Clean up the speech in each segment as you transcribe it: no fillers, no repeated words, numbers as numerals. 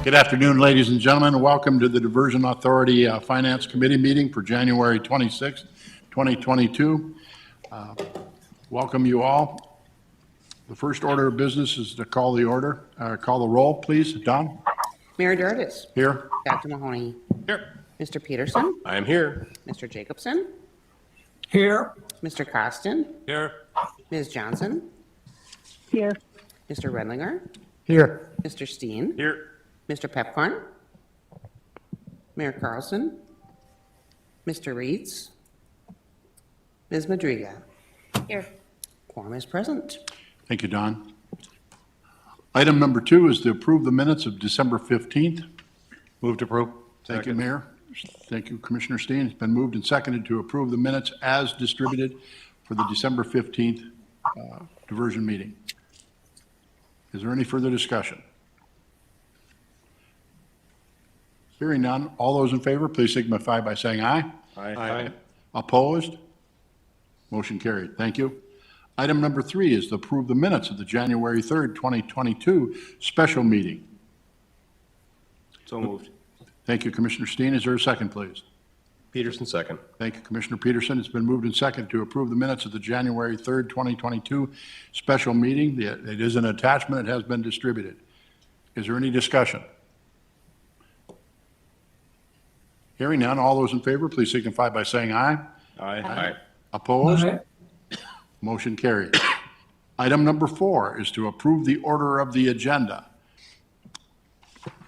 Good afternoon, ladies and gentlemen. Welcome to the Diversion Authority Finance Committee meeting for January 26, 2022. Welcome you all. The first order of business is to call the roll, please. Don? Mayor Dardis. Here. Dr. Mahoney. Here. Mr. Peterson. I am here. Mr. Jacobson. Here. Mr. Costin. Here. Ms. Johnson. Here. Mr. Redlinger. Here. Mr. Steen. Here. Mr. Pepcorn. Mayor Carlson. Mr. Reeds. Ms. Madriga. Here. Quorum is present. Thank you, Don. Item number 2 is to approve the minutes of December 15th. Move to approve. Thank you, Mayor. Thank you, Commissioner Steen. It's been moved and seconded to approve the minutes as distributed for the December 15th diversion meeting. Is there any further discussion? Hearing none, all those in favor, please signify by saying aye. Aye. Opposed? Motion carried. Thank you. Item number 3 is to approve the minutes of the January 3rd, 2022 special meeting. So moved. Thank you, Commissioner Steen. Is there a second, please? Peterson, second. Thank you, Commissioner Peterson. It's been moved and seconded to approve the minutes of the January 3rd, 2022 special meeting. It is an attachment. It has been distributed. Is there any discussion? Hearing none, all those in favor, please signify by saying aye. Aye. Opposed? Aye. Motion carried. Item number 4 is to approve the order of the agenda.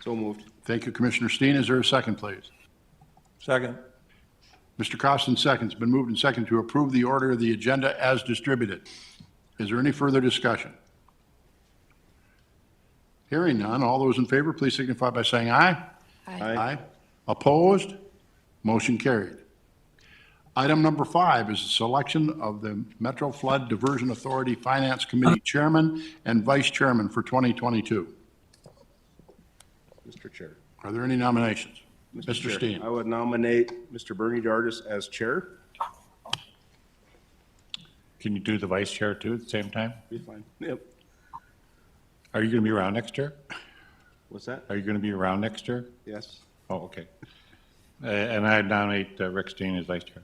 So moved. Thank you, Commissioner Steen. Is there a second, please? Second. Mr. Costin seconds. It's been moved and seconded to approve the order of the agenda as distributed. Is there any further discussion? Hearing none, all those in favor, please signify by saying aye. Aye. Opposed? Motion carried. Item number 5 is the selection of the Metro Flood Diversion Authority Finance Committee Chairman and Vice Chairman for 2022. Mr. Chair. Are there any nominations? Mr. Chair, Steen. I would nominate Mr. Bernie Dardis as chair. Can you do the vice chair too at the same time? Be fine. Yep. Are you going to be around next year? What's that? Are you going to be around next year? Yes. Oh, okay. And I nominate Rick Steen as vice chair.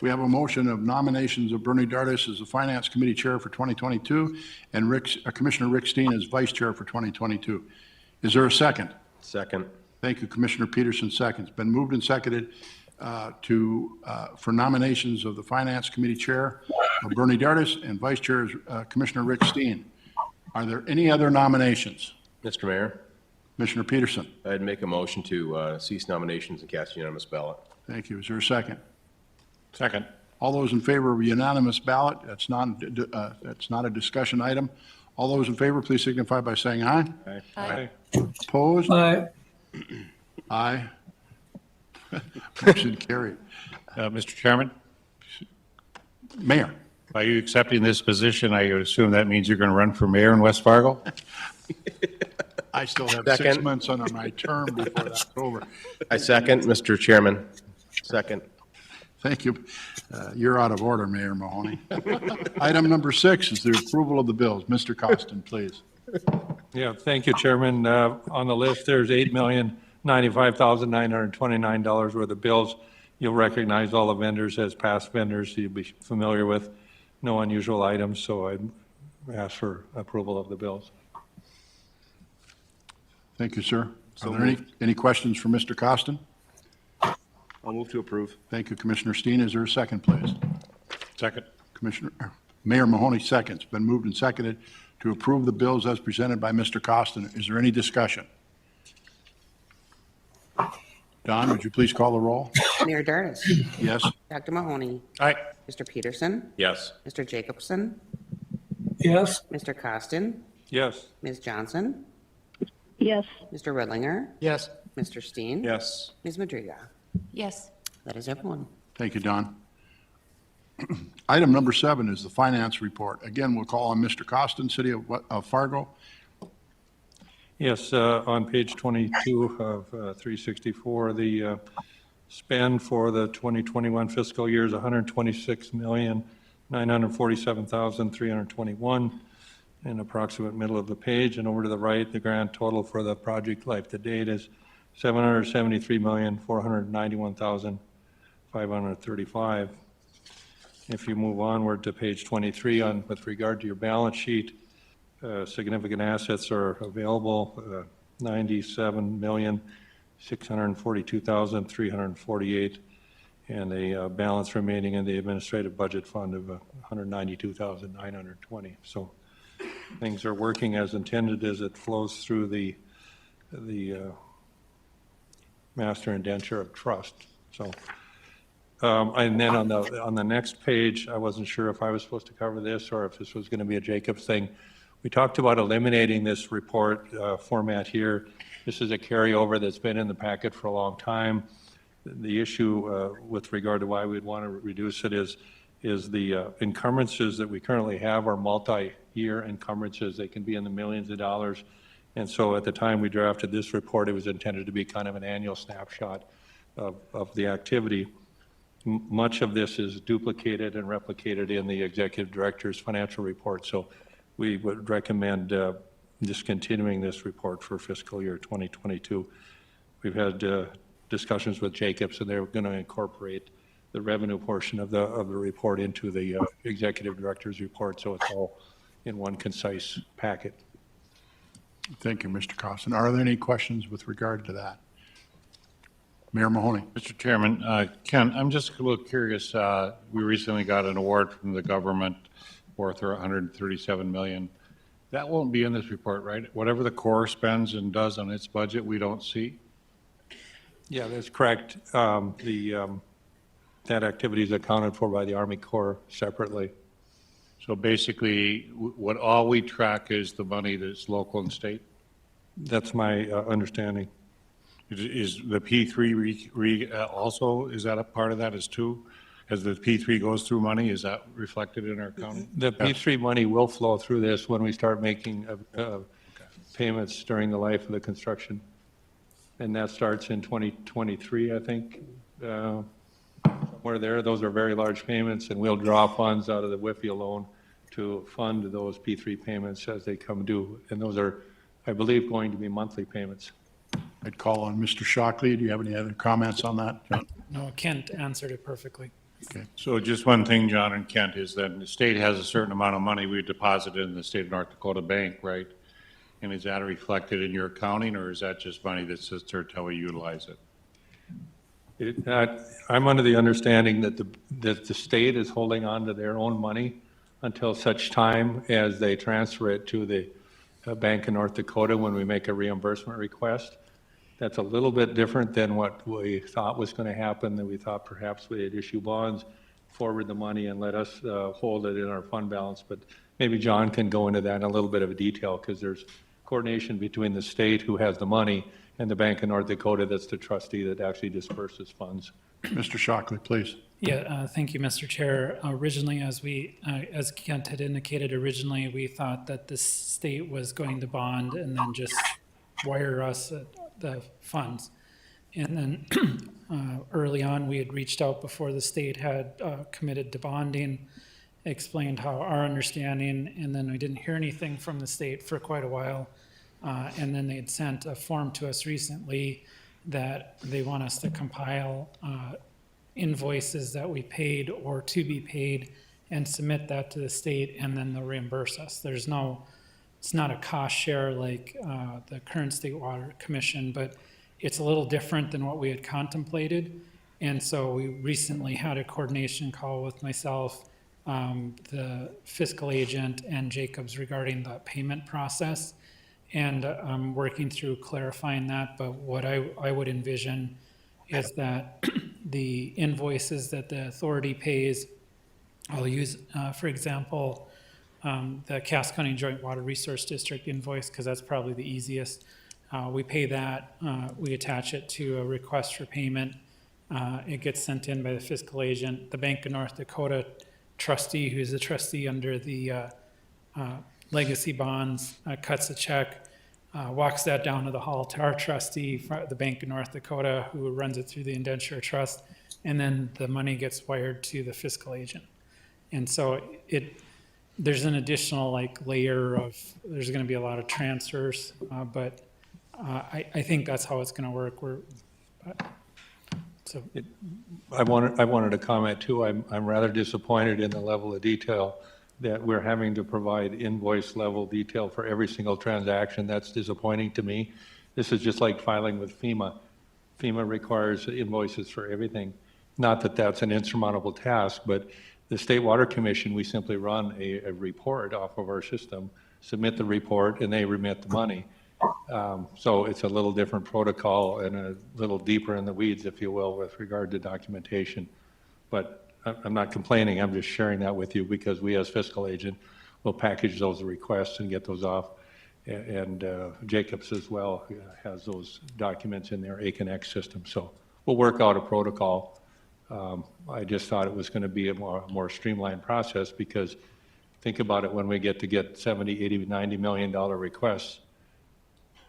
We have a motion of nominations of Bernie Dardis as the Finance Committee Chair for 2022 and Commissioner Rick Steen as Vice Chair for 2022. Is there a second? Second. Thank you, Commissioner Peterson, seconds. Been moved and seconded for nominations of the Finance Committee Chair of Bernie Dardis and Vice Chair Commissioner Rick Steen. Are there any other nominations? Mr. Mayor, Commissioner Peterson. I'd make a motion to cease nominations and cast unanimous ballot. Thank you. Is there a second? Second. All those in favor of a unanimous ballot, that's not a discussion item. All those in favor, please signify by saying aye. Aye. Opposed? Aye. Aye. Motion carried. Mr. Chairman, Mayor. by you accepting this position, I would assume that means you're going to run for mayor in West Fargo? I still have Second. 6 months on my term before that's over. I second, Mr. Chairman. Second. Thank you. You're out of order, Mayor Mahoney. Item number 6 is the approval of the bills. Mr. Costin, please. Yeah, thank you, Chairman. On the list, there's $8,095,929 worth of bills. You'll recognize all the vendors as past vendors you'll be familiar with. No unusual items, so I'd ask for approval of the bills. Thank you, sir. Are there any questions for Mr. Costin? I'll move to approve. Thank you, Commissioner Steen. Is there a second, please? Second. Mayor Mahoney seconds. Been moved and seconded to approve the bills as presented by Mr. Costin. Is there any discussion? Don, would you please call the roll? Mayor Dardis. Yes? Dr. Mahoney. Aye. Mr. Peterson. Yes. Mr. Jacobson. Yes. Mr. Costin. Yes. Ms. Johnson. Yes. Mr. Redlinger. Yes. Mr. Steen. Yes. Ms. Madriga. Yes. That is everyone. Thank you, Don. Item number 7 is the finance report. Again, we'll call on Mr. Costin, City of Fargo. Yes, on page 22 of 364, the spend for the 2021 fiscal year is $126,947,321. in approximate middle of the page, and over to the right, the grand total for the project life to date is $773,491,535. If you move onward to page 23 on, with regard to your balance sheet, significant assets are available, $97,642,348, and a balance remaining in the administrative budget fund of $192,920. So things are working as intended as it flows through the master indenture of trust. So, and then on the next page, I wasn't sure if I was supposed to cover this or if this was going to be a Jacobs thing. We talked about eliminating this report format here. This is a carryover that's been in the packet for a long time. The issue with regard to why we'd want to reduce it is the encumbrances that we currently have are multi-year encumbrances. They can be in the millions of dollars. And so at the time we drafted this report, it was intended to be kind of an annual snapshot of the activity. Much of this is duplicated and replicated in the executive director's financial report. So we would recommend discontinuing this report for fiscal year 2022. We've had discussions with Jacobs, and they're going to incorporate the revenue portion of the report into the executive director's report, so it's all in one concise packet. Thank you, Mr. Costin. Are there any questions with regard to that? Mayor Mahoney. Mr. Chairman, Ken, I'm just a little curious. We recently got an award from the government worth $137 million. That won't be in this report, right? Whatever the Corps spends and does on its budget, we don't see? Yeah, that's correct. That activity is accounted for by the Army Corps separately. So basically, what all we track is the money that's local and state? That's my understanding. Is the P3 also, is that a part of that as too? As the P3 goes through money, is that reflected in our accounting? The P3 money will flow through this when we start making payments during the life of the construction. And that starts in 2023, I think, somewhere there. Those are very large payments, and we'll draw funds out of the WIFIA loan to fund those P3 payments as they come due. And those are, I believe, going to be monthly payments. I'd call on Mr. Shockley. Do you have any other comments on that, John? No, Kent answered it perfectly. Okay. So just one thing, John and Kent, is that the state has a certain amount of money we deposited in the state of North Dakota bank, right? And is that reflected in your accounting, or is that just money that sits there till we utilize it? I'm under the understanding that the state is holding on to their own money until such time as they transfer it to the Bank of North Dakota when we make a reimbursement request. That's a little bit different than what we thought was going to happen, that we thought perhaps we'd issue bonds, forward the money, and let us hold it in our fund balance. But maybe John can go into that in a little bit of a detail, because there's coordination between the state, who has the money, and the Bank of North Dakota, that's the trustee that actually disperses funds. Mr. Shockley, please. Yeah, thank you, Mr. Chair. Originally, as Kent had indicated, originally we thought that the state was going to bond and then just wire us the funds. And then early on, we had reached out before the state had committed to bonding, explained how our understanding, and then we didn't hear anything from the state for quite a while. And then they had sent a form to us recently that they want us to compile invoices that we paid or to be paid and submit that to the state, and then they'll reimburse us. It's not a cost share like the current State Water Commission, but it's a little different than what we had contemplated. And so we recently had a coordination call with myself, the fiscal agent, and Jacobs regarding the payment process. And I'm working through clarifying that, but what I would envision is that the invoices that the authority pays, I'll use, for example, the Cass County Joint Water Resource District invoice, because that's probably the easiest. We pay that, we attach it to a request for payment. It gets sent in by the fiscal agent. The Bank of North Dakota trustee, who's the trustee under the legacy bonds, cuts a check, walks that down to the hall to our trustee, the Bank of North Dakota, who runs it through the indenture trust, and then the money gets wired to the fiscal agent. And so there's an additional like layer of, there's going to be a lot of transfers, but I think that's how it's going to work. So I wanted to comment too. I'm rather disappointed in the level of detail that we're having to provide invoice level detail for every single transaction. That's disappointing to me. This is just like filing with FEMA. FEMA requires invoices for everything. Not that that's an insurmountable task, but the State Water Commission, we simply run a report off of our system, submit the report, and they remit the money. So it's a little different protocol and a little deeper in the weeds, if you will, with regard to documentation. But I'm not complaining, I'm just sharing that with you because we as fiscal agent will package those requests and get those off. And Jacobs as well has those documents in their ACONX system. So we'll work out a protocol. I just thought it was going to be a more streamlined process because think about it, when we get 70, 80, $90 million requests,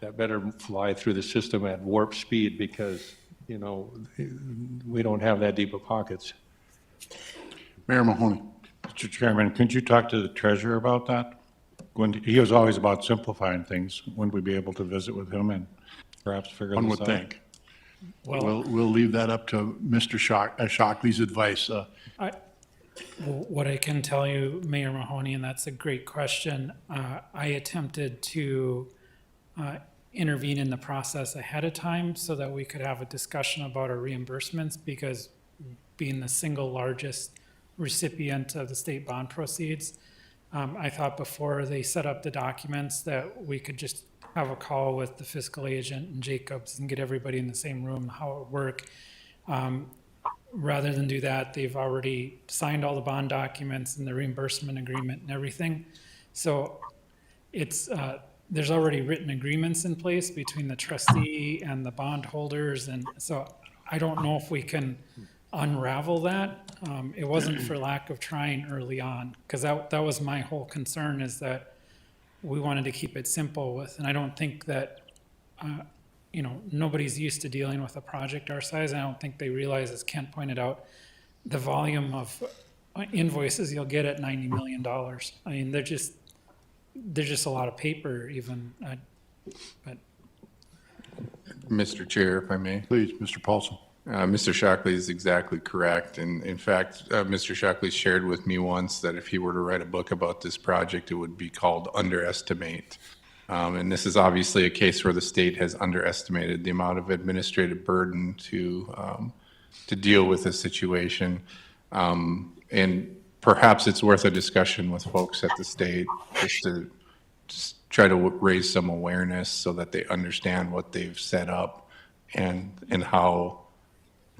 that better fly through the system at warp speed because, you know, we don't have that deep of pockets. Mayor Mahoney. Mr. Chairman, could you talk to the treasurer about that? He was always about simplifying things. Wouldn't we be able to visit with him and perhaps figure this out? One would think. well, We'll leave that up to Mr. Shockley's advice. what I can tell you, Mayor Mahoney, and that's a great question. I attempted to intervene in the process ahead of time so that we could have a discussion about our reimbursements because being the single largest recipient of the state bond proceeds, I thought before they set up the documents that we could just have a call with the fiscal agent and Jacobs and get everybody in the same room, how it would work. Rather than do that, they've already signed all the bond documents and the reimbursement agreement and everything. So it's, there's already written agreements in place between the trustee and the bondholders. And so I don't know if we can unravel that. It wasn't for lack of trying early on, because that was my whole concern, is that we wanted to keep it simple with, and I don't think that, you know, nobody's used to dealing with a project our size. I don't think they realize, as Kent pointed out, the volume of invoices you'll get at $90 million. I mean, they're just a lot of paper even, but. Mr. Chair, if I may. Please, Mr. Paulson. Mr. Shockley is exactly correct. And in fact, Mr. Shockley shared with me once that if he were to write a book about this project, it would be called Underestimate. And this is obviously a case where the state has underestimated the amount of administrative burden to deal with this situation. And perhaps it's worth a discussion with folks at the state just to try to raise some awareness so that they understand what they've set up and how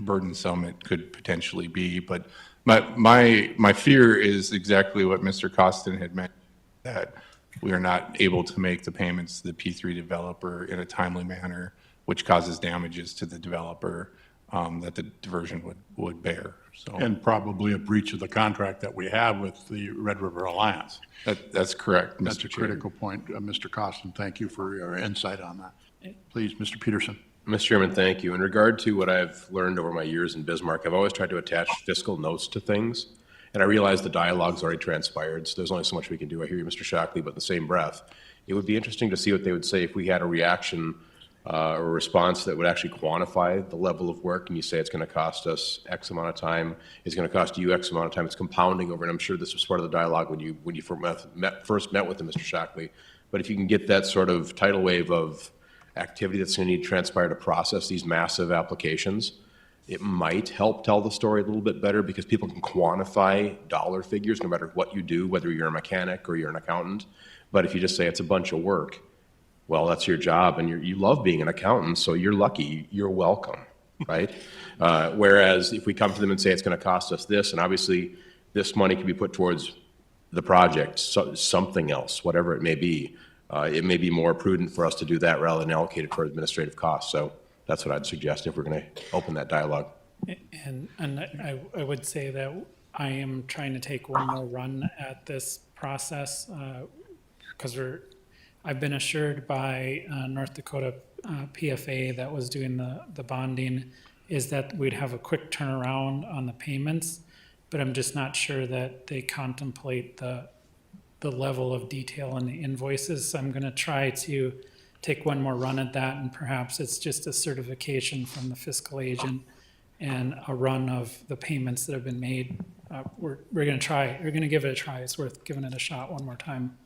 burdensome it could potentially be. But my fear is exactly what Mr. Costin had mentioned, that we are not able to make the payments to the P3 developer in a timely manner, which causes damages to the developer that the diversion would bear. So, And probably a breach of the contract that we have with the Red River Alliance. that's correct, Mr. That's a Chair. critical point. Mr. Costin, thank you for your insight on that. Please, Mr. Peterson. Mr. Chairman, thank you. In regard to what I've learned over my years in Bismarck, I've always tried to attach fiscal notes to things. And I realize the dialogue's already transpired, so there's only so much we can do. I hear you, Mr. Shockley, but in the same breath, it would be interesting to see what they would say if we had a reaction or a response that would actually quantify the level of work, and you say it's going to cost us X amount of time, it's going to cost you X amount of time, it's compounding over, and I'm sure this was part of the dialogue when you first met with them, Mr. Shockley. But if you can get that sort of tidal wave of activity that's going to need to transpire to process these massive applications, it might help tell the story a little bit better because people can quantify dollar figures no matter what you do, whether you're a mechanic or you're an accountant. But if you just say it's a bunch of work, well, that's your job, and you love being an accountant, so you're lucky, you're welcome, right? Whereas if we come to them and say it's going to cost us this, and obviously this money can be put towards the project, something else, whatever it may be, it may be more prudent for us to do that rather than allocate it for administrative costs. So that's what I'd suggest if we're going to open that dialogue. And I would say that I am trying to take one more run at this process because I've been assured by North Dakota PFA that was doing the bonding is that we'd have a quick turnaround on the payments, but I'm just not sure that they contemplate the the level of detail in the invoices. So I'm going to try to take one more run at that, and perhaps it's just a certification from the fiscal agent and a run of the payments that have been made. We're going to try. We're going to give it a try. It's worth giving it a shot one more time.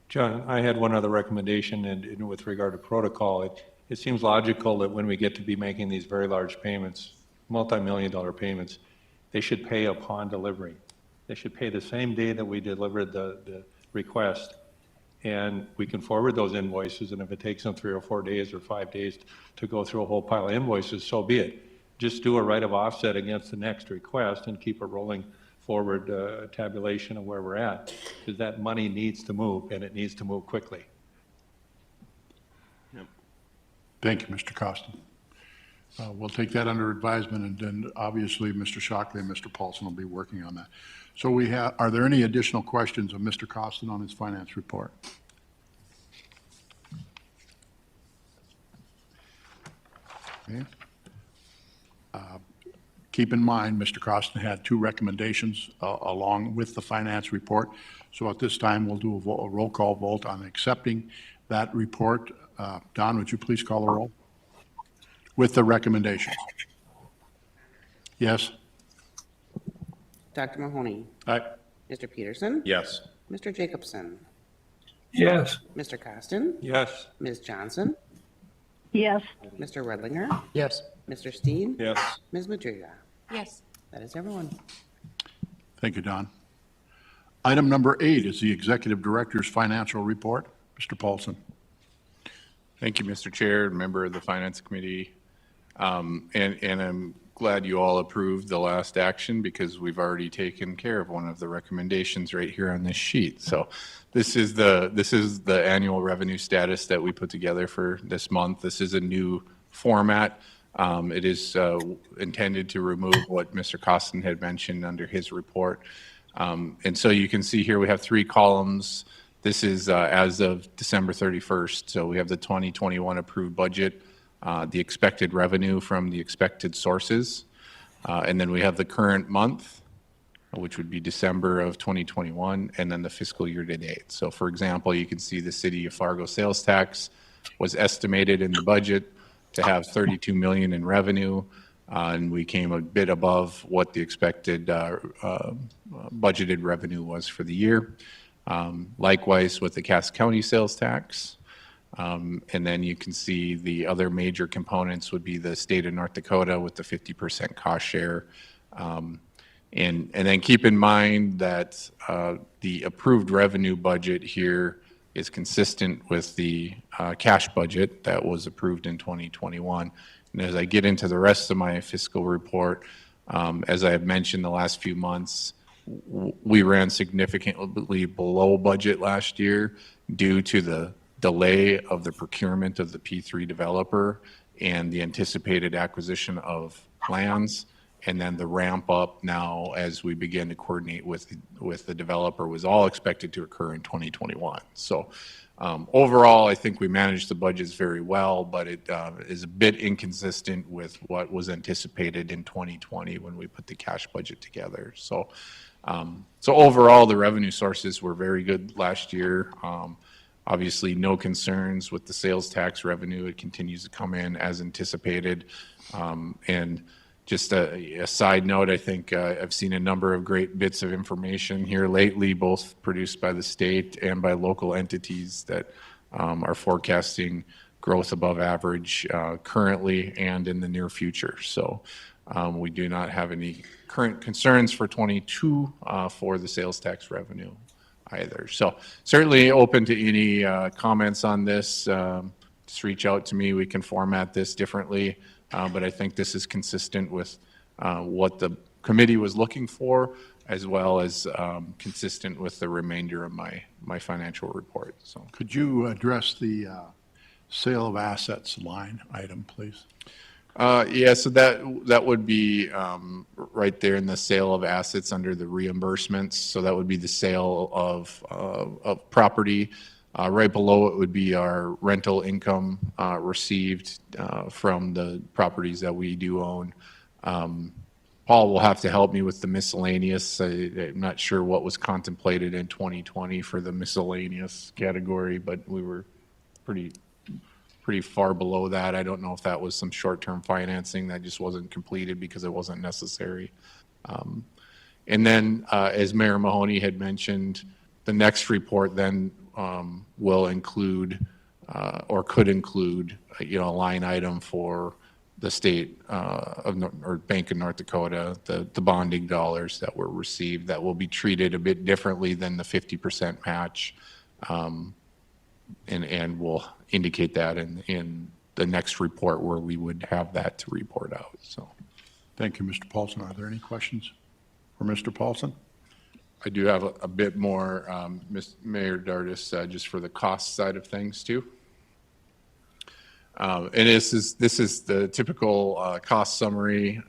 John, I had one other recommendation, and with regard to protocol, it seems logical that when we get to be making these very large payments, multi-million-dollar payments, they should pay upon delivery. They should pay the same day that we delivered the request, and we can forward those invoices, and if it takes them 3 or 4 days or 5 days to go through a whole pile of invoices, so be it. Just do a right of offset against the next request and keep a rolling forward tabulation of where we're at, because that money needs to move, and it needs to move quickly. Thank you, Mr. Costin. We'll take that under advisement, and then obviously Mr. Shockley and Mr. Paulson will be working on that. So are there any additional questions of Mr. Costin on his finance report? Okay. Keep in mind, Mr. Costin had 2 recommendations along with the finance report. So at this time, we'll do a roll call vote on accepting that report. Don, would you please call the roll? With the recommendations. Yes? Dr. Mahoney, Aye. Mr. Peterson, Yes. Mr. Jacobson, Yes. Mr. Costin, Yes. Ms. Johnson, Yes. Mr. Redlinger, Yes. Mr. Steen, Yes. Ms. Madriga. Yes. That is everyone. Thank you, Don. Item number 8 is the Executive Director's Financial Report. Mr. Paulson. Thank you, Mr. Chair, member of the Finance Committee. And I'm glad you all approved the last action because we've already taken care of one of the recommendations right here on this sheet. So this is the annual revenue status that we put together for this month. This is a new format. It is intended to remove what Mr. Costin had mentioned under his report. And so you can see here we have 3 columns. This is as of December 31st. So we have the 2021 approved budget, the expected revenue from the expected sources, and then we have the current month, which would be December of 2021, and then the fiscal year to date. So for example, you can see the City of Fargo sales tax was estimated in the budget to have 32 million in revenue, and we came a bit above what the expected budgeted revenue was for the year. Likewise with the Cass County sales tax. And then you can see the other major components would be the state of North Dakota with the 50% cost share. And then keep in mind that the approved revenue budget here is consistent with the cash budget that was approved in 2021. And as I get into the rest of my fiscal report, as I have mentioned the last few months, we ran significantly below budget last year due to the delay of the procurement of the P3 developer and the anticipated acquisition of lands, and then the ramp up now as we begin to coordinate with the developer was all expected to occur in 2021. So overall, I think we managed the budgets very well, but it is a bit inconsistent with what was anticipated in 2020 when we put the cash budget together. So overall, the revenue sources were very good last year. Obviously, no concerns with the sales tax revenue. It continues to come in as anticipated. And just a side note, I think I've seen a number of great bits of information here lately, both produced by the state and by local entities that are forecasting growth above average currently and in the near future. So we do not have any current concerns for 22 for the sales tax revenue either. So certainly open to any comments on this. Just reach out to me. We can format this differently, but I think this is consistent with what the committee was looking for, as well as consistent with the remainder of my financial report. So Could you address the sale of assets line item, please? Yeah, so that would be right there in the sale of assets under the reimbursements. So that would be the sale of property. Right below it would be our rental income received from the properties that we do own. Paul will have to help me with the miscellaneous. I'm not sure what was contemplated in 2020 for the miscellaneous category, but we were pretty far below that. I don't know if that was some short-term financing that just wasn't completed because it wasn't necessary. And then, as Mayor Mahoney had mentioned, the next report then will include or could include, a line item for the state or Bank of North Dakota, the bonding dollars that were received that will be treated a bit differently than the 50% match. And we'll indicate that in the next report where we would have that to report out, so. Thank you, Mr. Paulson. Are there any questions for Mr. Paulson? I do have a bit more, Mayor Dardis, just for the cost side of things too. And this is the typical cost summary,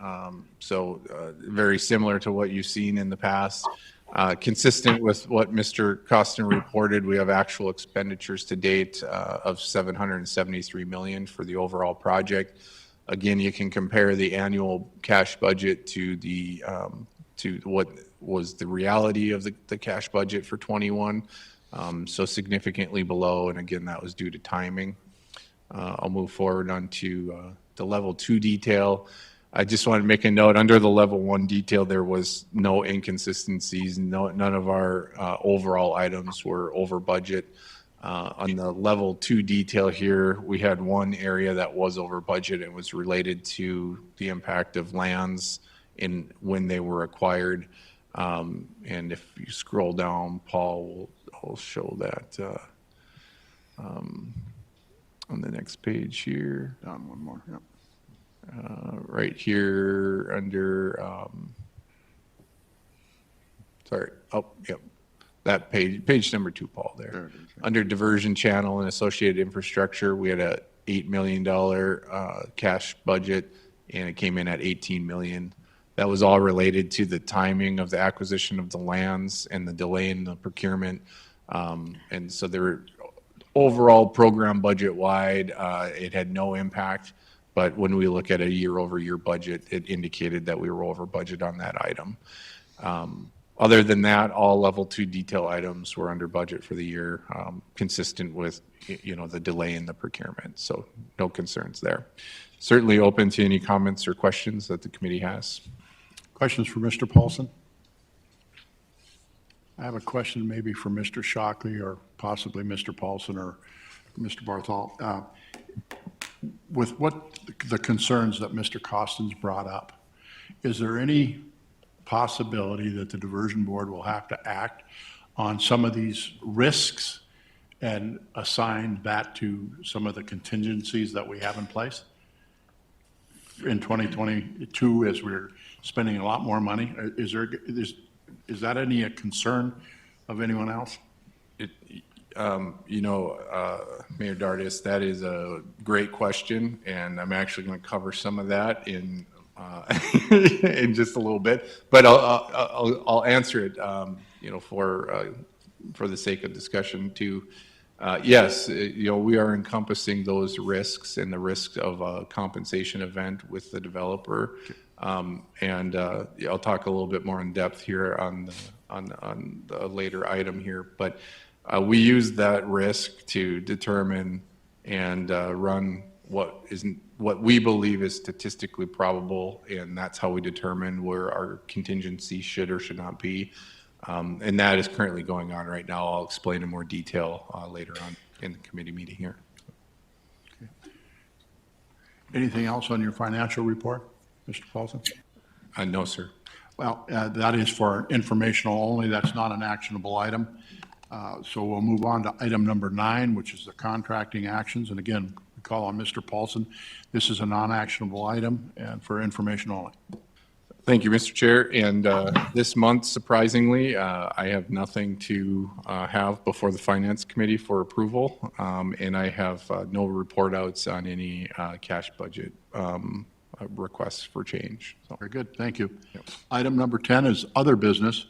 so very similar to what you've seen in the past. Consistent with what Mr. Costin reported, we have actual expenditures to date of $773 million for the overall project. Again, you can compare the annual cash budget to the to what was the reality of the cash budget for 21, so significantly below, and again, that was due to timing. I'll move forward onto the level 2 detail. I just want to make a note, under the level 1 detail, there was no inconsistencies. None of our overall items were over budget. On the level 2 detail here, we had one area that was over budget and was related to the impact of lands in when they were acquired. And if you scroll down, Paul will show that on the next page here. Down one more, yep. Right here under, sorry, oh, yep, that page number 2, Paul, there. There it is, yeah. Under diversion channel and associated infrastructure, we had a $8 million cash budget, and it came in at 18 million. That was all related to the timing of the acquisition of the lands and the delay in the procurement. And so there were overall program budget wide, it had no impact. But when we look at a year-over-year budget, it indicated that we were over budget on that item. Other than that, all level 2 detail items were under budget for the year, consistent with, the delay in the procurement. So no concerns there. Certainly open to any comments or questions that the committee has. Questions for Mr. Paulson? I have a question maybe for Mr. Shockley or possibly Mr. Paulson or Mr. Barthol. With what the concerns that Mr. Costin's brought up, is there any possibility that the diversion board will have to act on some of these risks and assign that to some of the contingencies that we have in place in 2022 as we're spending a lot more money? Is that any a concern of anyone else? Mayor Dardis, that is a great question, and I'm actually going to cover some of that in in just a little bit. But I'll answer it, for the sake of discussion too. Yes, we are encompassing those risks and the risks of a compensation event with the developer. And I'll talk a little bit more in depth here on the later item here, but we use that risk to determine and run what we believe is statistically probable, and that's how we determine where our contingency should or should not be. And that is currently going on right now. I'll explain in more detail later on in the committee meeting here. Okay. Anything else on your financial report, Mr. Paulson? No, sir. Well, that is for informational only. That's not an actionable item. So we'll move on to item number 9, which is the contracting actions. And again, we call on Mr. Paulson. This is a non-actionable item and for information only. Thank you, Mr. Chair. And this month, surprisingly, I have nothing to have before the Finance Committee for approval. And I have no report outs on any cash budget requests for change. So. Very good. Thank you. Yep. Item number 10 is other business.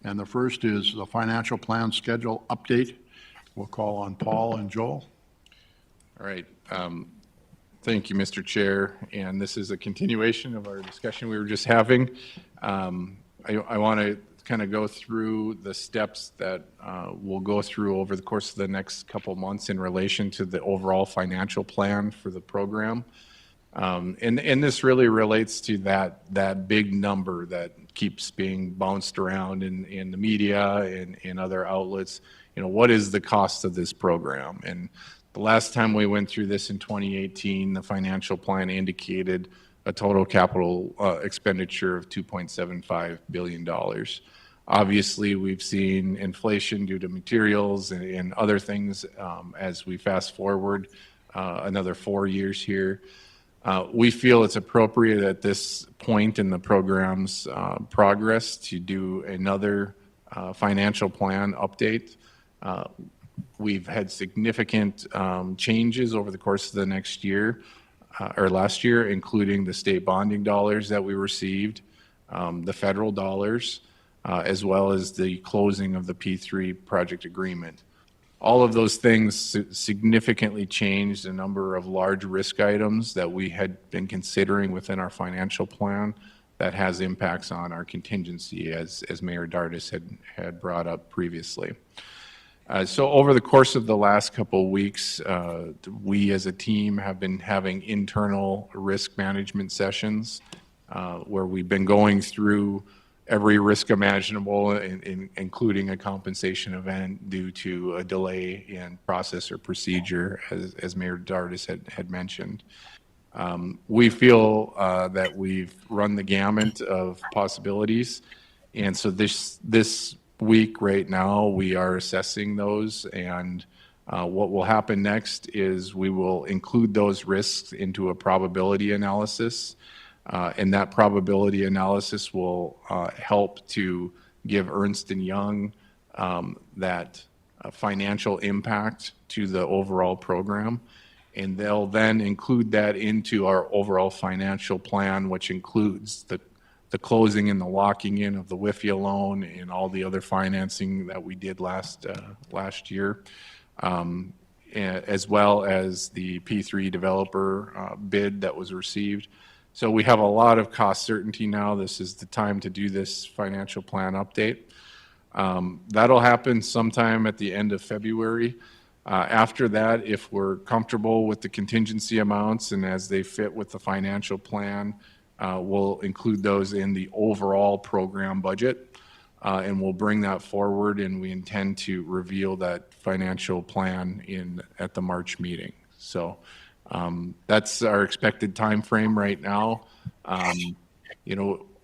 And the first is the financial plan schedule update. We'll call on Paul and Joel. All right. Thank you, Mr. Chair, and this is a continuation of our discussion we were just having. I want to kind of go through the steps that we'll go through over the course of the next couple months in relation to the overall financial plan for the program. And this really relates to that big number that keeps being bounced around in the media and in other outlets. What is the cost of this program? And the last time we went through this in 2018, the financial plan indicated a total capital expenditure of $2.75 billion. Obviously, we've seen inflation due to materials and other things as we fast forward another 4 years here. We feel it's appropriate at this point in the program's progress to do another financial plan update. We've had significant changes over the course of the next year, or last year, including the state bonding dollars that we received, the federal dollars, as well as the closing of the P3 project agreement. All of those things significantly changed a number of large risk items that we had been considering within our financial plan that has impacts on our contingency, as Mayor Dardis had brought up previously. So over the course of the last couple of weeks, we as a team have been having internal risk management sessions where we've been going through every risk imaginable, including a compensation event due to a delay in process or procedure, as Mayor Dardis had mentioned. We feel that we've run the gamut of possibilities, and so this week right now we are assessing those, and what will happen next is we will include those risks into a probability analysis. And that probability analysis will help to give Ernst & Young that financial impact to the overall program. And they'll then include that into our overall financial plan, which includes the closing and the locking in of the WIFIA loan and all the other financing that we did last year, as well as the P3 developer bid that was received. So we have a lot of cost certainty now. This is the time to do this financial plan update. That'll happen sometime at the end of February. After that, if we're comfortable with the contingency amounts and as they fit with the financial plan, we'll include those in the overall program budget, and we'll bring that forward, and we intend to reveal that financial plan at the March meeting. So that's our expected time frame right now.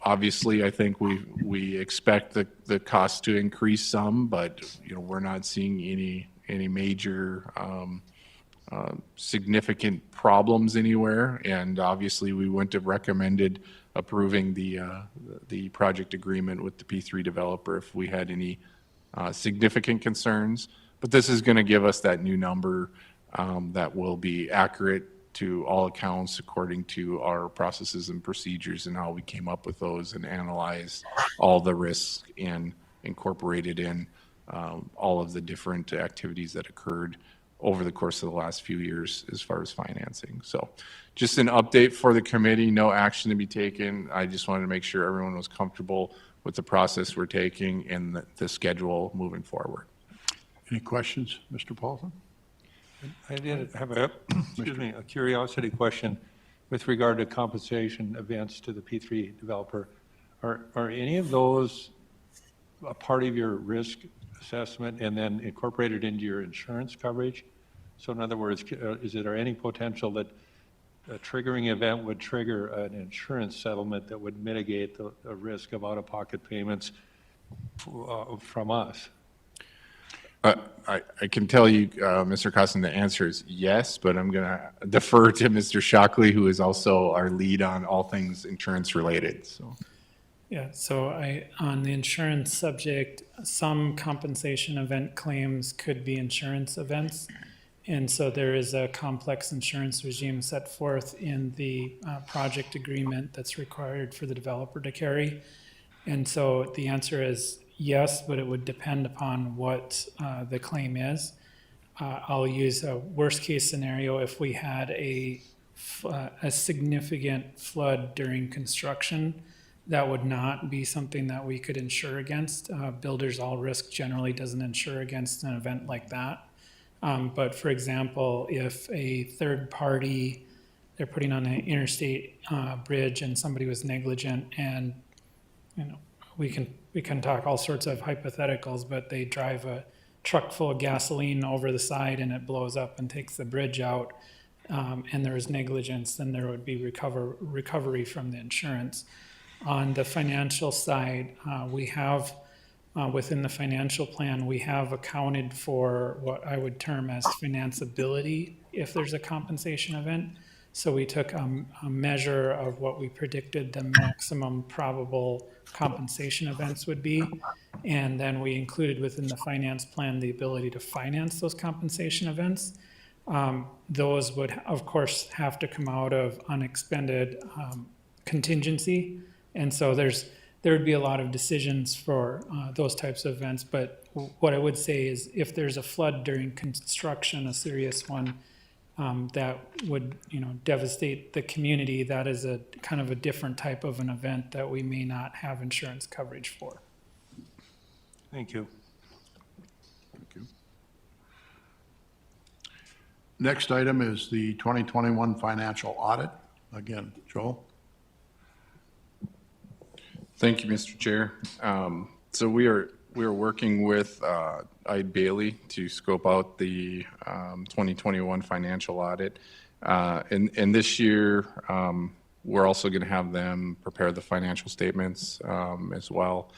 Obviously, I think we expect the cost to increase some, but we're not seeing any major significant problems anywhere. And obviously, we wouldn't have recommended approving the project agreement with the P3 developer if we had any significant concerns. But this is going to give us that new number that will be accurate to all accounts according to our processes and procedures and how we came up with those and analyzed all the risks and incorporated in all of the different activities that occurred over the course of the last few years as far as financing. So just an update for the committee, no action to be taken. I just wanted to make sure everyone was comfortable with the process we're taking and the schedule moving forward. Any questions, Mr. Paulson? I did have a curiosity question with regard to compensation events to the P3 developer. Are any of those a part of your risk assessment and then incorporated into your insurance coverage? So in other words, is there any potential that a triggering event would trigger an insurance settlement that would mitigate the risk of out-of-pocket payments from us? I can tell you, Mr. Costin, the answer is yes, but I'm going to defer to Mr. Shockley, who is also our lead on all things insurance related. So. Yeah, so on the insurance subject, some compensation event claims could be insurance events. And so there is a complex insurance regime set forth in the project agreement that's required for the developer to carry. And so the answer is yes, but it would depend upon what the claim is. I'll use a worst case scenario. If we had a a significant flood during construction, that would not be something that we could insure against. Builders all risk generally doesn't insure against an event like that. But for example, if a third party, they're putting on an interstate bridge and somebody was negligent, and we can talk all sorts of hypotheticals, but they drive a truck full of gasoline over the side and it blows up and takes the bridge out, and there is negligence, then there would be recovery from the insurance. On the financial side, we have, within the financial plan, we have accounted for what I would term as financeability if there's a compensation event. So we took a measure of what we predicted the maximum probable compensation events would be. And then we included within the finance plan the ability to finance those compensation events. Those would, of course, have to come out of unexpended contingency. And so there would be a lot of decisions for those types of events. But what I would say is if there's a flood during construction, a serious one, that would, devastate the community, that is a kind of a different type of an event that we may not have insurance coverage for. Thank you. Thank you. Next item is the 2021 financial audit. Again, Joel. Thank you, Mr. Chair. So we are working with Eide Bailey to scope out the 2021 financial audit. And this year, we're also going to have them prepare the financial statements as well,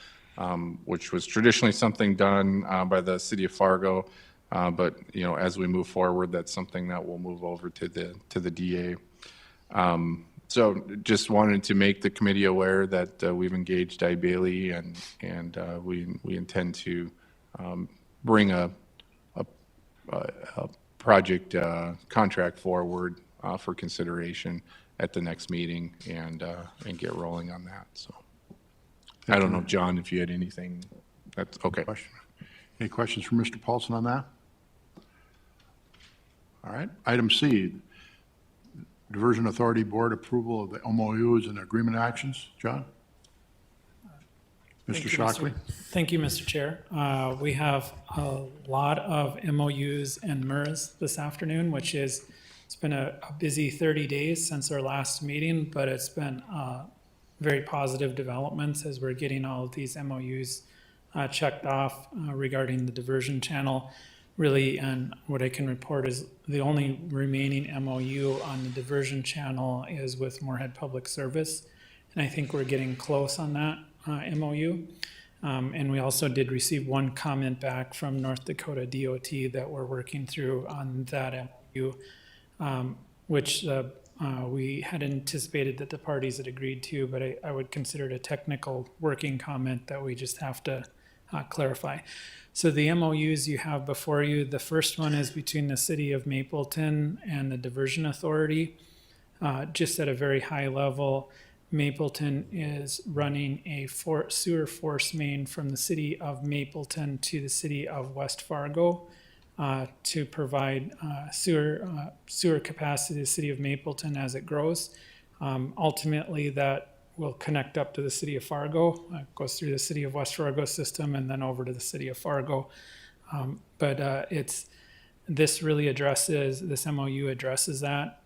which was traditionally something done by the city of Fargo. But as we move forward, that's something that will move over to the DA. So just wanted to make the committee aware that we've engaged Eide Bailey and we intend to bring a project contract forward for consideration at the next meeting and get rolling on that. So I don't know, John, if you had anything. That's okay. Any questions from Mr. Paulson on that? All right. Item C, Diversion Authority Board approval of the MOUs and agreement actions. John? Mr. Shockley? Thank you, Mr. Chair. We have a lot of MOUs and MERS this afternoon, it's been a busy 30 days since our last meeting, but it's been very positive developments as we're getting all of these MOUs checked off regarding the diversion channel. Really, and what I can report is the only remaining MOU on the diversion channel is with Moorhead Public Service. And I think we're getting close on that MOU. And we also did receive one comment back from North Dakota DOT that we're working through on that MOU, which we had anticipated that the parties had agreed to, but I would consider it a technical working comment that we just have to clarify. So the MOUs you have before you, the first one is between the City of Mapleton and the Diversion Authority. Just at a very high level, Mapleton is running a sewer force main from the City of Mapleton to the City of West Fargo to provide sewer capacity to the City of Mapleton as it grows. Ultimately, that will connect up to the City of Fargo. It goes through the City of West Fargo system and then over to the City of Fargo. This really addresses, this MOU addresses that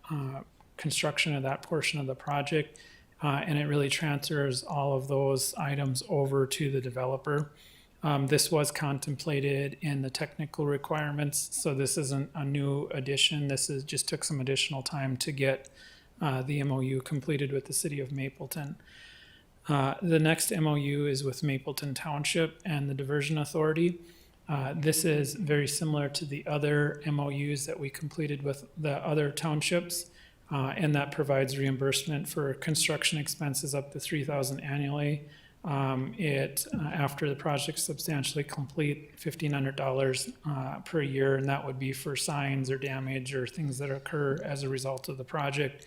construction of that portion of the project, and it really transfers all of those items over to the developer. This was contemplated in the technical requirements, so this isn't a new addition. This is just took some additional time to get the MOU completed with the City of Mapleton. The next MOU is with Mapleton Township and the Diversion Authority. This is very similar to the other MOUs that we completed with the other townships, and that provides reimbursement for construction expenses up to $3,000 annually. After the project's substantially complete, $1,500 per year, and that would be for signs or damage or things that occur as a result of the project.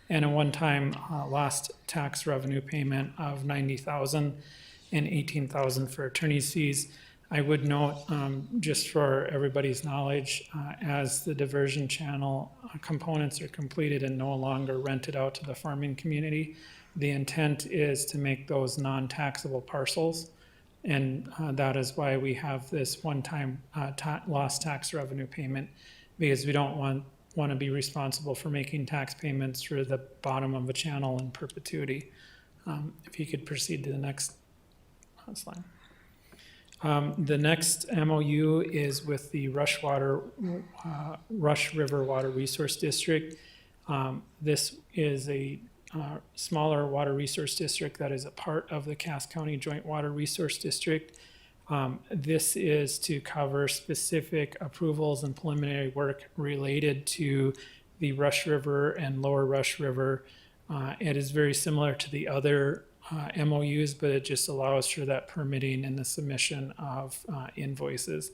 And a one-time lost tax revenue payment of $90,000 and $18,000 for attorney's fees. I would note, just for everybody's knowledge, as the diversion channel components are completed and no longer rented out to the farming community, the intent is to make those non-taxable parcels. And that is why we have this one-time lost tax revenue payment, because we don't want to be responsible for making tax payments through the bottom of a channel in perpetuity. If you could proceed to the next slide. The next MOU is with the Rush River Water Resource District. This is a smaller water resource district that is a part of the Cass County Joint Water Resource District. This is to cover specific approvals and preliminary work related to the Rush River and Lower Rush River. It is very similar to the other MOUs, but it just allows for that permitting and the submission of invoices.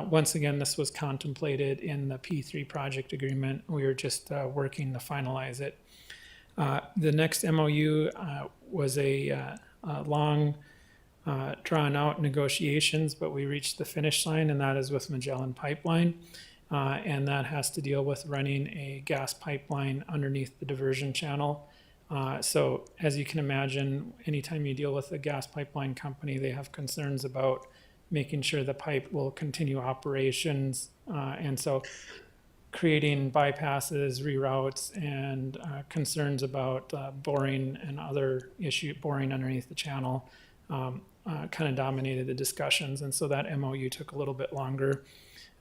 Once again, this was contemplated in the P3 project agreement. We were just working to finalize it. The next MOU was a long drawn out negotiations, but we reached the finish line, and that is with Magellan Pipeline. And that has to deal with running a gas pipeline underneath the diversion channel. So as you can imagine, anytime you deal with a gas pipeline company, they have concerns about making sure the pipe will continue operations. And so creating bypasses, reroutes, and concerns about boring and other boring underneath the channel kind of dominated the discussions. And so that MOU took a little bit longer.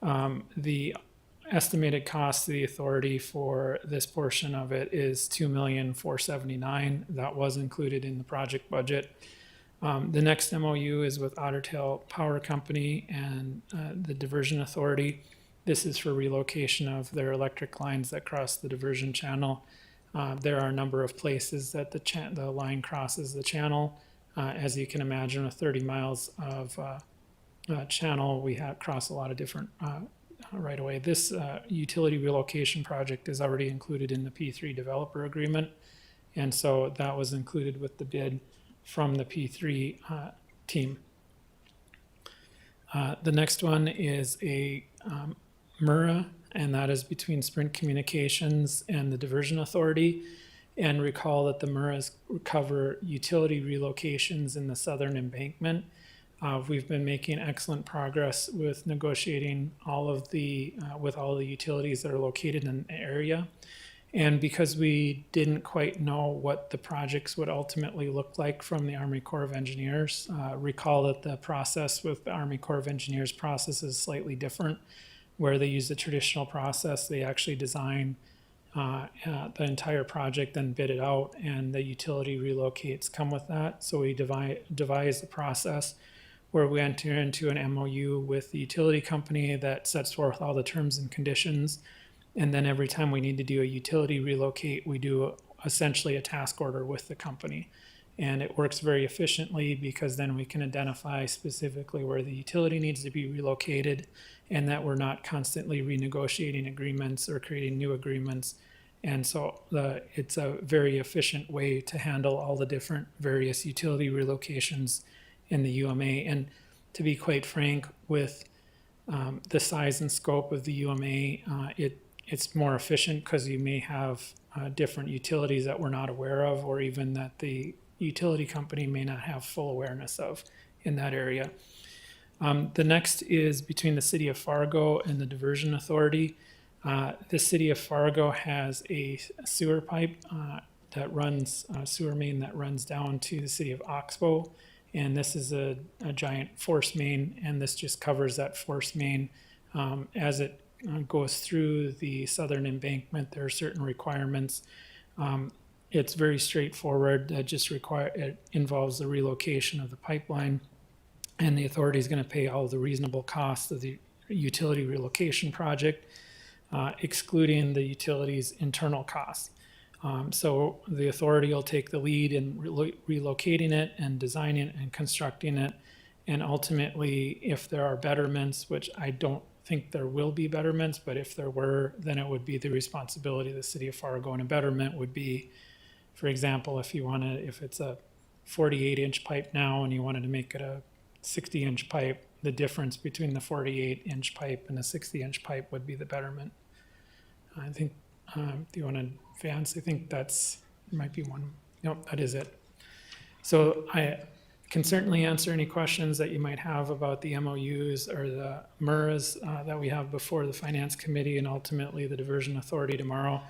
The estimated cost to the authority for this portion of it is $2,479,000. That was included in the project budget. The next MOU is with Otter Tail Power Company and the Diversion Authority. This is for relocation of their electric lines that cross the diversion channel. There are a number of places that the line crosses the channel. As you can imagine, with 30 miles of channel, we cross a lot of different right away. This utility relocation project is already included in the P3 developer agreement, and so that was included with the bid from the P3 team. The next one is a MURA, and that is between Sprint Communications and the Diversion Authority. And recall that the MURAs cover utility relocations in the southern embankment. We've been making excellent progress with negotiating with all the utilities that are located in the area. And because we didn't quite know what the projects would ultimately look like from the Army Corps of Engineers, recall that the process with the Army Corps of Engineers process is slightly different. Where they use the traditional process, they actually design the entire project, then bid it out, and the utility relocates come with that. So we devise the process where we enter into an MOU with the utility company that sets forth all the terms and conditions. And then every time we need to do a utility relocate, we do essentially a task order with the company. And it works very efficiently because then we can identify specifically where the utility needs to be relocated and that we're not constantly renegotiating agreements or creating new agreements. And so it's a very efficient way to handle all the different various utility relocations in the UMA. And to be quite frank, with the size and scope of the UMA, it's more efficient because you may have different utilities that we're not aware of, or even that the utility company may not have full awareness of in that area. The next is between the City of Fargo and the Diversion Authority. The City of Fargo has a sewer pipe that runs, sewer main that runs down to the City of Oxbow. And this is a giant force main, and this just covers that force main. As it goes through the southern embankment, there are certain requirements. It's very straightforward. It involves the relocation of the pipeline, and the authority is going to pay all the reasonable costs of the utility relocation project, excluding the utility's internal costs. So the authority will take the lead in relocating it and designing it and constructing it. And ultimately, if there are betterments, which I don't think there will be betterments, but if there were, then it would be the responsibility of the City of Fargo. And a betterment would be, for example, if it's a 48-inch pipe now and you wanted to make it a 60-inch pipe, the difference between the 48-inch pipe and a 60-inch pipe would be the betterment. I think, do you want to advance? I think might be one. Nope, that is it. So I can certainly answer any questions that you might have about the MOUs or the MRAs that we have before the Finance Committee and ultimately the Diversion Authority tomorrow.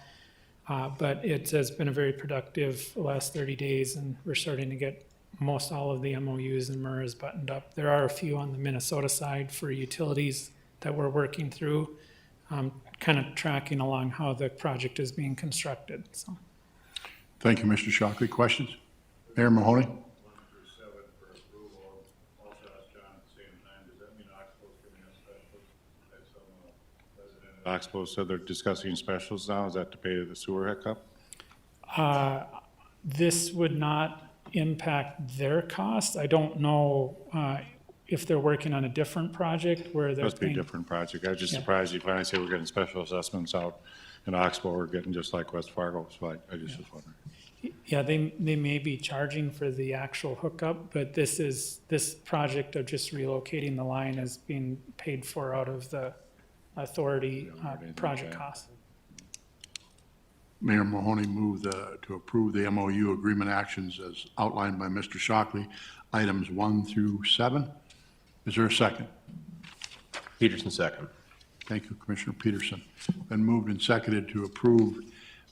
But it has been a very productive last 30 days, and we're starting to get most all of the MOUs and MRAs buttoned up. There are a few on the Minnesota side for utilities that we're working through, kind of tracking along how the project is being constructed. So, Thank you, Mr. Shockley. Questions? Mayor Mahoney? Oxbow said they're discussing specials now. Is that to pay the sewer hookup? this would not impact their cost. I don't know if they're working on a different project where they're Must be a paying. different project. I was just Yeah. surprised you finally say we're getting special assessments out in Oxbow. We're getting just like West Fargo, so I just was wondering. Yeah, they may be charging for the actual hookup, but this project of just relocating the line is being paid for out of the authority project costs. Mayor Mahoney moved to approve the MOU agreement actions as outlined by Mr. Shockley, items 1 through 7. Is there a second? Peterson, second. Thank you, Commissioner Peterson. Been moved and seconded to approve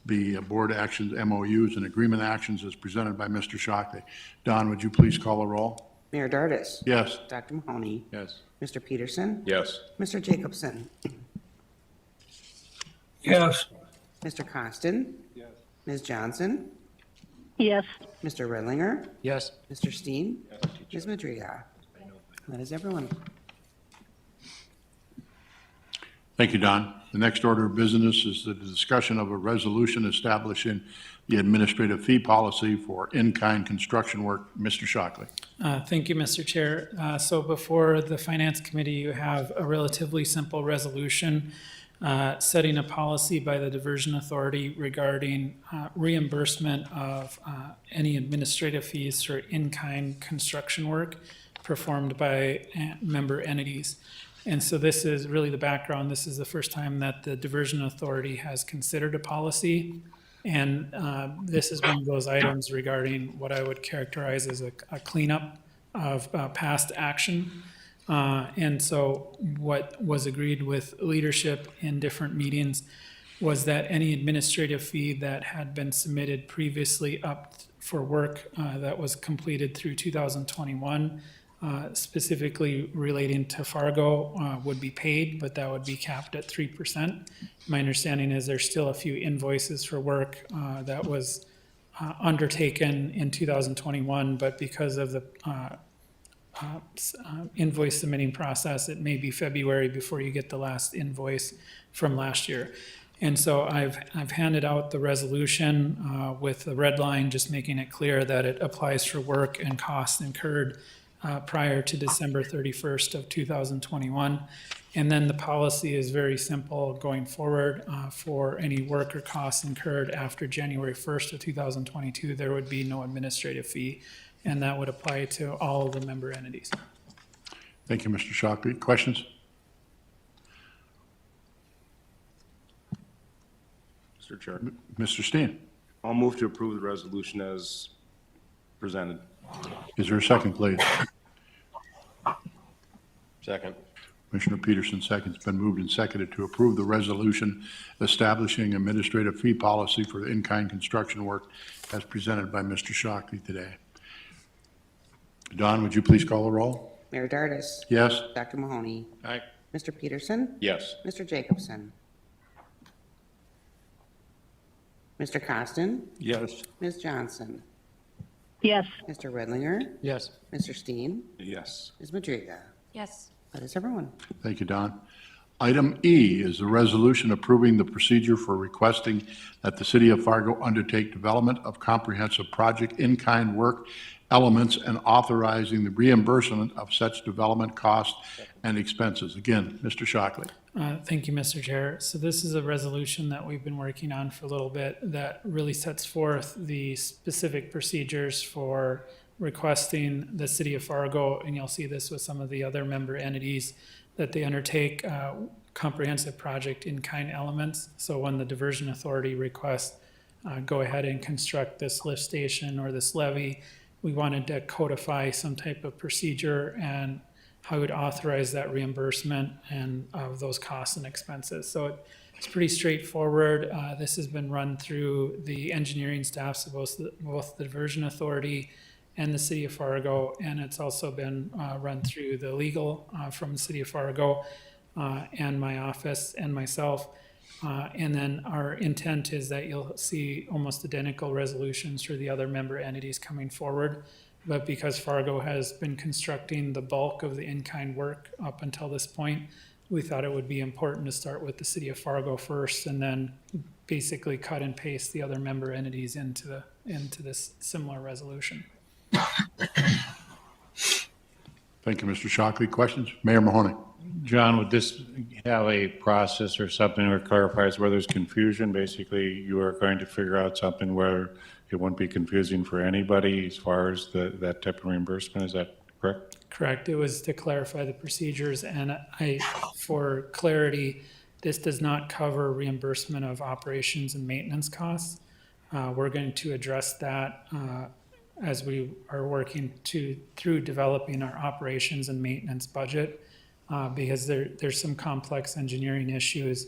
the board actions, MOUs, and agreement actions as presented by Mr. Shockley. Don, would you please call the roll? Mayor Dardis. Yes. Dr. Mahoney. Yes. Mr. Peterson. Yes. Mr. Jacobson. Yes. Mr. Costin. Yes. Ms. Johnson. Yes. Mr. Redlinger. Yes. Mr. Steen. Ms. Madriga. That is everyone. Thank you, Don. The next order of business is the discussion of a resolution establishing the administrative fee policy for in-kind construction work. Mr. Shockley. Thank you, Mr. Chair. So before the Finance Committee, you have a relatively simple resolution setting a policy by the Diversion Authority regarding reimbursement of any administrative fees for in-kind construction work performed by member entities. And so this is really the background. This is the first time that the Diversion Authority has considered a policy. And this is one of those items regarding what I would characterize as a cleanup of past action. And so what was agreed with leadership in different meetings was that any administrative fee that had been submitted previously up for work that was completed through 2021, specifically relating to Fargo, would be paid, but that would be capped at 3%. My understanding is there's still a few invoices for work that was undertaken in 2021, but because of the invoice submitting process, it may be February before you get the last invoice from last year. And so I've handed out the resolution with the red line, just making it clear that it applies for work and costs incurred prior to December 31st of 2021. And then the policy is very simple going forward. For any work or costs incurred after January 1st of 2022, there would be no administrative fee, and that would apply to all of the member entities. Thank you, Mr. Shockley. Questions? Mr. Chair, Mr. Steen? I'll move to approve the resolution as presented. Is there a second, please? Second. Commissioner Peterson seconds. Been moved and seconded to approve the resolution establishing administrative fee policy for in-kind construction work as presented by Mr. Shockley today. Don, would you please call the roll? Mayor Dardis. Yes? Dr. Mahoney. Aye. Mr. Peterson. Yes. Mr. Jacobson. Mr. Costin. Yes. Ms. Johnson. Yes. Mr. Redlinger. Yes. Mr. Steen. Yes. Ms. Madriga. Yes. That is everyone. Thank you, Don. Item E is the resolution approving the procedure for requesting that the City of Fargo undertake development of comprehensive project in-kind work elements and authorizing the reimbursement of such development costs and expenses. Again, Mr. Shockley. Thank you, Mr. Chair. So this is a resolution that we've been working on for a little bit that really sets forth the specific procedures for requesting the city of Fargo, and you'll see this with some of the other member entities, that they undertake comprehensive project in-kind elements. So when the diversion authority requests, go ahead and construct this lift station or this levee, we wanted to codify some type of procedure and how we would authorize that reimbursement and of those costs and expenses. So it's pretty straightforward. This has been run through the engineering staffs of both the diversion authority and the city of Fargo, and it's also been run through the legal from the city of Fargo and my office and myself. And then our intent is that you'll see almost identical resolutions for the other member entities coming forward. But because Fargo has been constructing the bulk of the in-kind work up until this point, we thought it would be important to start with the city of Fargo first and then basically cut and paste the other member entities into this similar resolution. Thank you, Mr. Shockley. Questions? Mayor Mahoney. John, would this have a process or something that clarifies where there's confusion? Basically, you are going to figure out something where it won't be confusing for anybody as far as that type of reimbursement. Is that correct? Correct. It was to clarify the procedures, and for clarity, this does not cover reimbursement of operations and maintenance costs. We're going to address that as we are working through developing our operations and maintenance budget, because there's some complex engineering issues.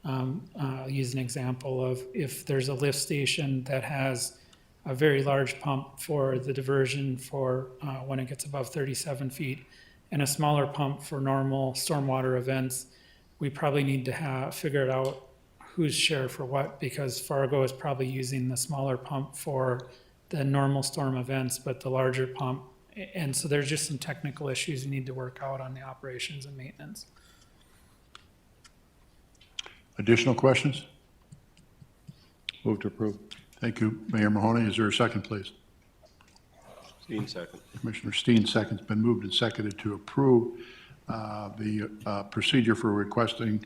I'll use an example of if there's a lift station that has a very large pump for the diversion for when it gets above 37 feet and a smaller pump for normal stormwater events, we probably need to figure out whose share for what, because Fargo is probably using the smaller pump for the normal storm events, but the larger pump. And so there's just some technical issues you need to work out on the operations and maintenance. Additional questions? Move to approve. Thank you, Mayor Mahoney. Is there a second, please? Steen, second. Commissioner Steen, second. It's been moved and seconded to approve the procedure for requesting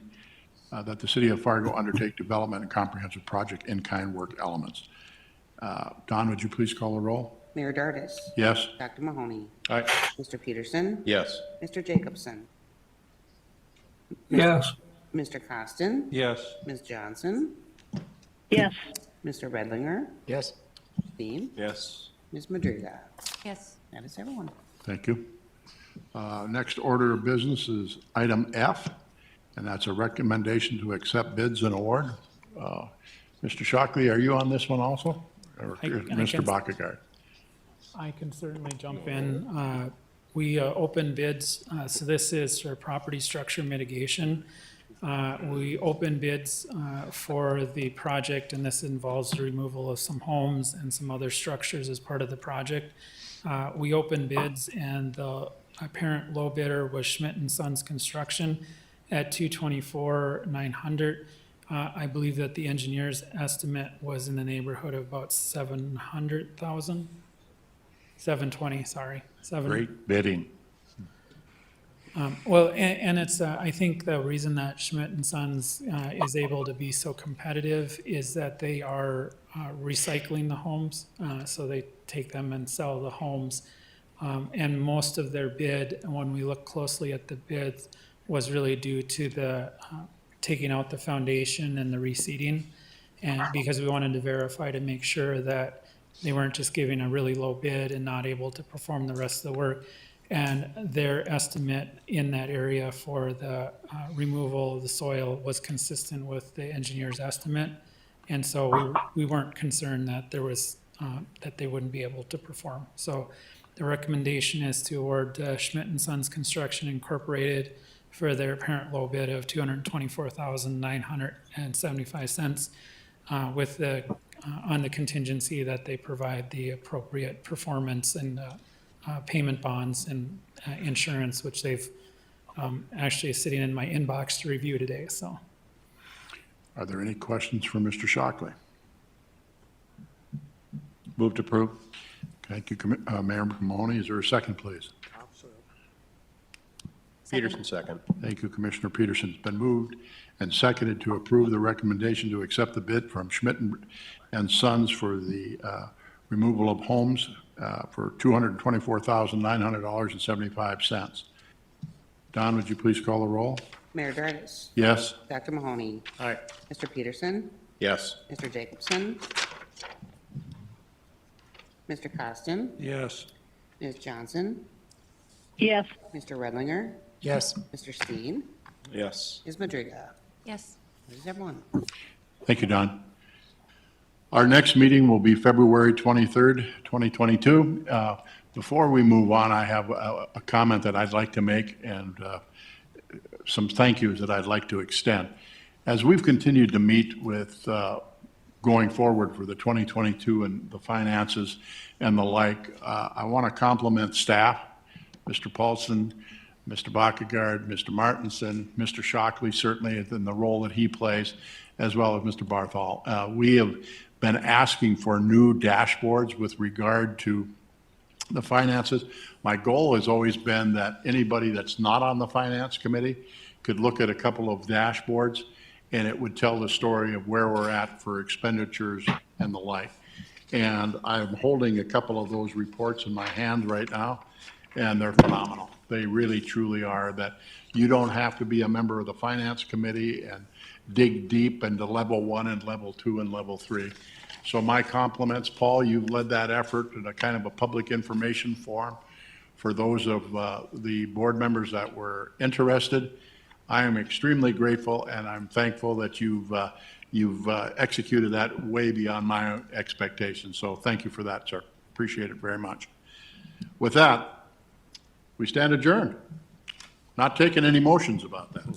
that the city of Fargo undertake development and comprehensive project in-kind work elements. Don, would you please call the roll? Mayor Dardis. Yes? Dr. Mahoney. Aye. Mr. Peterson. Yes. Mr. Jacobson. Yes. Mr. Costin. Yes. Ms. Johnson. Yes. Mr. Redlinger. Yes. Steen. Yes. Ms. Madriga. Yes. That is everyone. Thank you. Next order of business is item F, and that's a recommendation to accept bids and award. Mr. Shockley, are you on this one also? Or Mr. Bakagard? I can certainly jump in. We open bids, so this is for property structure mitigation. We open bids for the project, and this involves the removal of some homes and some other structures as part of the project. We opened bids, and the apparent low bidder was Schmidt and Sons Construction at $224,900. I believe that the engineer's estimate was in the neighborhood of about $700,000. 720, sorry. Great bidding. Well, and it's, I think the reason that Schmidt and Sons is able to be so competitive is that they are recycling the homes. So they take them and sell the homes. And most of their bid, when we look closely at the bids, was really due to the taking out the foundation and the reseeding. And because we wanted to verify to make sure that they weren't just giving a really low bid and not able to perform the rest of the work. And their estimate in that area for the removal of the soil was consistent with the engineer's estimate. And so we weren't concerned that there was, that they wouldn't be able to perform. So the recommendation is to award Schmidt and Sons Construction Incorporated for their apparent low bid of $224,975 with the on the contingency that they provide the appropriate performance and payment bonds and insurance, which they've actually sitting in my inbox to review today. So, Are there any questions for Mr. Shockley? Move to approve. Thank you, Mayor Mahoney. Is there a second, please? Peterson, second. Thank you, Commissioner Peterson. It's been moved and seconded to approve the recommendation to accept the bid from Schmidt and Sons for the removal of homes for $224,900.75. Don, would you please call the roll? Mayor Dardis. Yes? Dr. Mahoney. Aye. Mr. Peterson. Yes. Mr. Jacobson. Mr. Costin. Yes. Ms. Johnson. Yes. Mr. Redlinger. Yes. Mr. Steen. Yes. Ms. Madriga. Yes. There's everyone. Thank you, Don. Our next meeting will be February 23rd, 2022. Before we move on, I have a comment that I'd like to make and some thank yous that I'd like to extend. As we've continued to meet with going forward for the 2022 and the finances and the like, I want to compliment staff, Mr. Paulson, Mr. Bakkegaard, Mr. Martinson, Mr. Shockley, certainly in the role that he plays, as well as Mr. Barthol. We have been asking for new dashboards with regard to the finances. My goal has always been that anybody that's not on the finance committee could look at a couple of dashboards and it would tell the story of where we're at for expenditures and the like. And I'm holding a couple of those reports in my hand right now, and they're phenomenal. They really, truly are, that you don't have to be a member of the finance committee and dig deep into level 1 and level 2 and level 3. So my compliments, Paul, you've led that effort in a kind of a public information forum for those of the board members that were interested. I am extremely grateful, and I'm thankful that you've executed that way beyond my expectations. So thank you for that, sir. Appreciate it very much. With that, we stand adjourned. Not taking any motions about that.